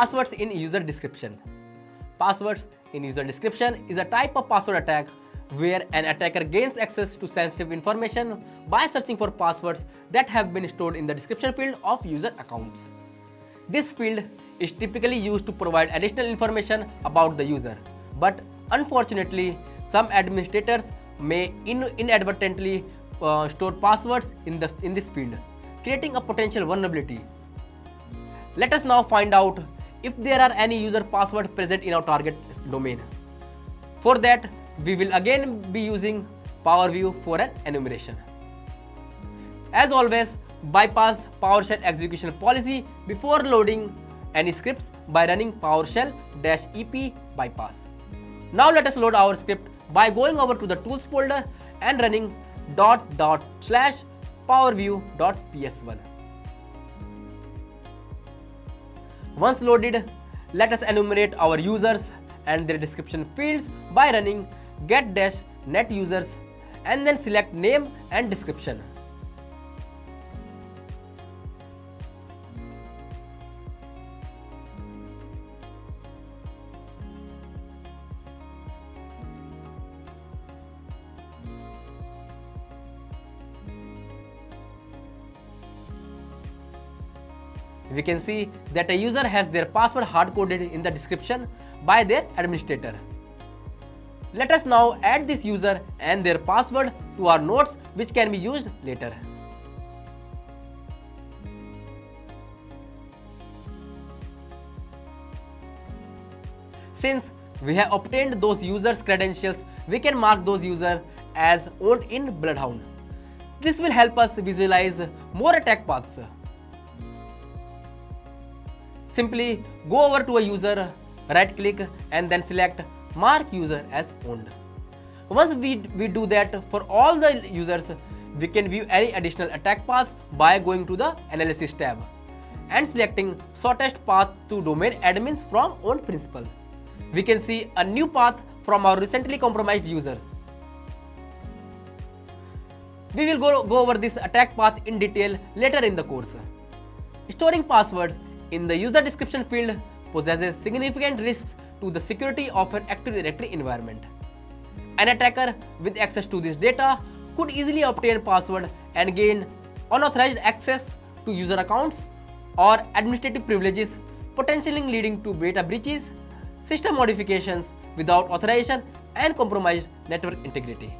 Passwords in user description. Passwords in user description is a type of password attack where an attacker gains access to sensitive information by searching for passwords that have been stored in the description field of user accounts. This field is typically used to provide additional information about the user, but unfortunately, some administrators may inadvertently store passwords in this field, creating a potential vulnerability. Let us now find out if there are any user passwords present in our target domain. For that, we will again be using PowerView for an enumeration. As always, bypass PowerShell execution policy before loading any scripts by running PowerShell-EP bypass. Now let us load our script by going over to the tools folder and running /powerview.ps1. Once loaded, let us enumerate our users and their description fields by running get-net users and then select name and description. We can see that a user has their password hard-coded in the description by their administrator. Let us now add this user and their password to our notes, which can be used later. Since we have obtained those users' credentials, we can mark those users as owned in Bloodhound. This will help us visualize more attack paths. Simply go over to a user, right click and then select mark user as owned. Once we do that for all the users, we can view any additional attack paths by going to the analysis tab and selecting shortest path to domain admins from owned principal. We can see a new path from our recently compromised user. We will go over this attack path in detail later in the course. Storing passwords in the user description field possesses significant risks to the security of an Active Directory environment. An attacker with access to this data could easily obtain password and gain unauthorized access to user accounts or administrative privileges, potentially leading to data breaches, system modifications without authorization, and compromised network integrity.